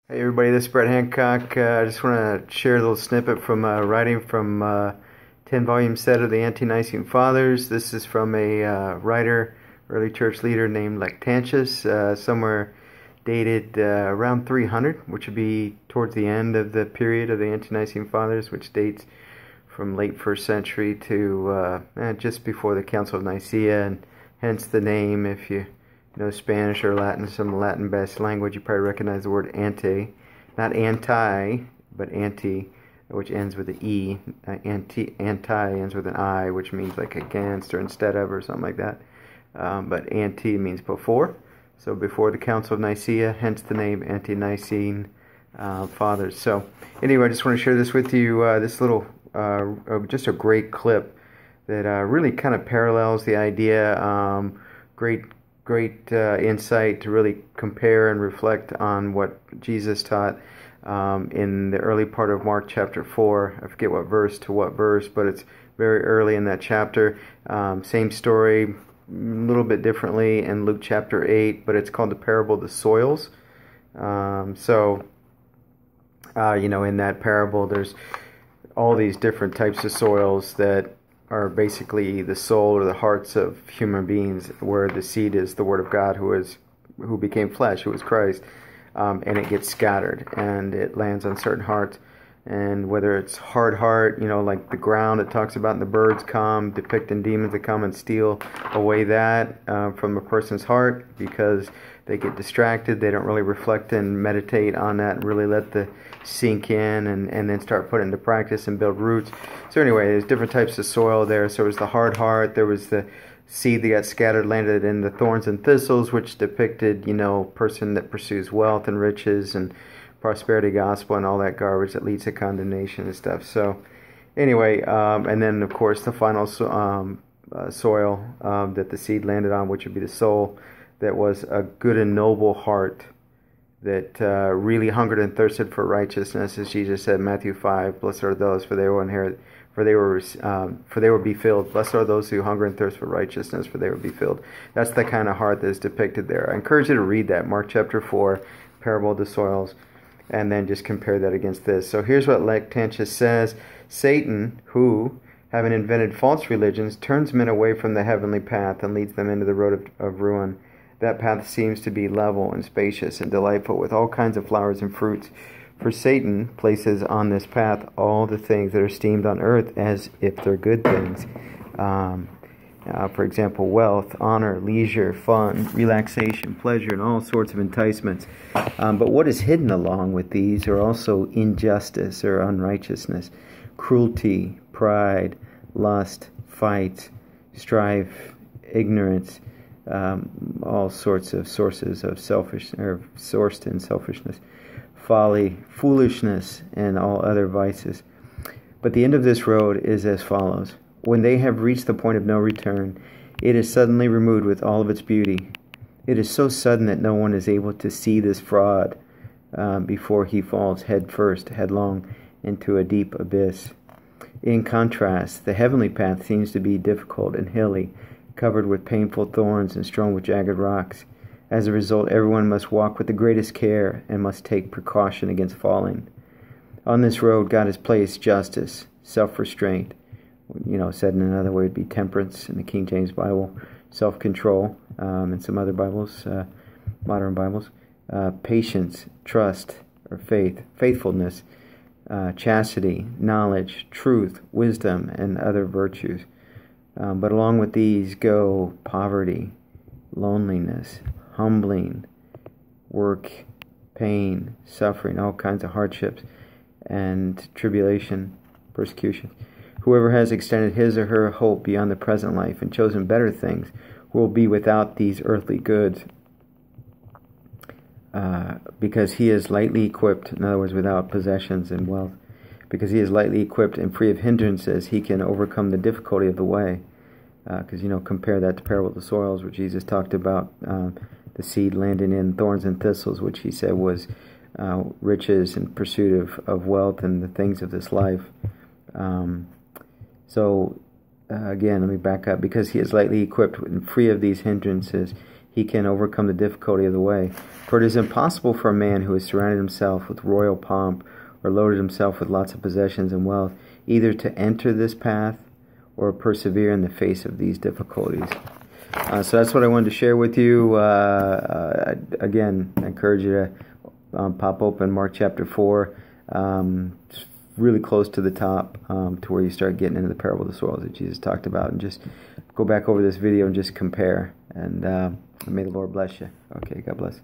Hey everybody, this is Brett Hancock. I just want to share a little snippet from writing from 10-volume set of the Ante Nicene Fathers. This is from a writer, early church leader named Lactantius, somewhere dated around 300, which would be towards the end of the period of the Ante Nicene Fathers, which dates from late 1st century to just before the Council of Nicaea, and hence the name. If you know Spanish or Latin, some Latin-based language, you probably recognize the word ante, not anti, but anti, which ends with an E. Anti ends with an I, which means like against or instead of or something like that. But ante means before, so before the Council of Nicaea, hence the name Ante Nicene Fathers. So anyway, I just want to share this with you. This little, just a great clip that really kind of parallels the idea. Great insight to really compare and reflect on what Jesus taught in the early part of Mark chapter 4. I forget what verse to what verse, but it's very early in that chapter. Same story, a little bit differently in Luke chapter 8, but it's called the parable of the soils. In that parable, there's all these different types of soils that are basically the soul or the hearts of human beings, where the seed is the Word of God, who became flesh, who was Christ, and it gets scattered and it lands on certain hearts. And whether it's hard heart, like the ground it talks about, and the birds come, depicting demons that come and steal away that from a person's heart because they get distracted, they don't really reflect and meditate on that and really let the sink in and then start putting into practice and build roots. So anyway, there's different types of soil there. So it was the hard heart, there was the seed that got scattered, landed in the thorns and thistles, which depicted, person that pursues wealth and riches and prosperity gospel and all that garbage that leads to condemnation and stuff. So anyway, and then of course the final soil that the seed landed on, which would be the soul, that was a good and noble heart that really hungered and thirsted for righteousness, as Jesus said in Matthew 5, "Blessed are those, for they will inherit, for they will be filled. Blessed are those who hunger and thirst for righteousness, for they will be filled." That's the kind of heart that is depicted there. I encourage you to read that, Mark chapter 4, parable of the soils, and then just compare that against this. So here's what Lactantius says: Satan, who, having invented false religions, turns men away from the heavenly path and leads them into the road of ruin. That path seems to be level and spacious and delightful, with all kinds of flowers and fruits. For Satan places on this path all the things that are esteemed on earth as if they're good things. For example, wealth, honor, leisure, fun, relaxation, pleasure, and all sorts of enticements. But what is hidden along with these are also injustice or unrighteousness, cruelty, pride, lust, fight, strife, ignorance, all sorts of sources of sourced in selfishness, folly, foolishness, and all other vices. But the end of this road is as follows: when they have reached the point of no return, it is suddenly removed with all of its beauty. It is so sudden that no one is able to see this fraud before he falls headlong into a deep abyss. In contrast, the heavenly path seems to be difficult and hilly, covered with painful thorns and strewn with jagged rocks. As a result, everyone must walk with the greatest care and must take precaution against falling. On this road, God has placed justice, self-restraint, said in another way would be temperance in the King James Bible, self-control in some other Bibles, modern Bibles, patience, trust or faith, faithfulness, chastity, knowledge, truth, wisdom, and other virtues. But along with these go poverty, loneliness, humbling, work, pain, suffering, all kinds of hardships, and tribulation, persecution. Whoever has extended his or her hope beyond the present life and chosen better things will be without these earthly goods, because he is lightly equipped, in other words, without possessions and wealth. Because he is lightly equipped and free of hindrances, he can overcome the difficulty of the way. Because, compare that to parable of the soils, where Jesus talked about the seed landing in thorns and thistles, which he said was riches and pursuit of wealth and the things of this life. Again, let me back up. Because he is lightly equipped and free of these hindrances, he can overcome the difficulty of the way. For it is impossible for a man who has surrounded himself with royal pomp or loaded himself with lots of possessions and wealth either to enter this path or persevere in the face of these difficulties. So that's what I wanted to share with you. Again, I encourage you to pop open Mark chapter 4. It's really close to the top, to where you start getting into the parable of the soils that Jesus talked about, and just go back over this video and just compare. And may the Lord bless you. Okay, God bless.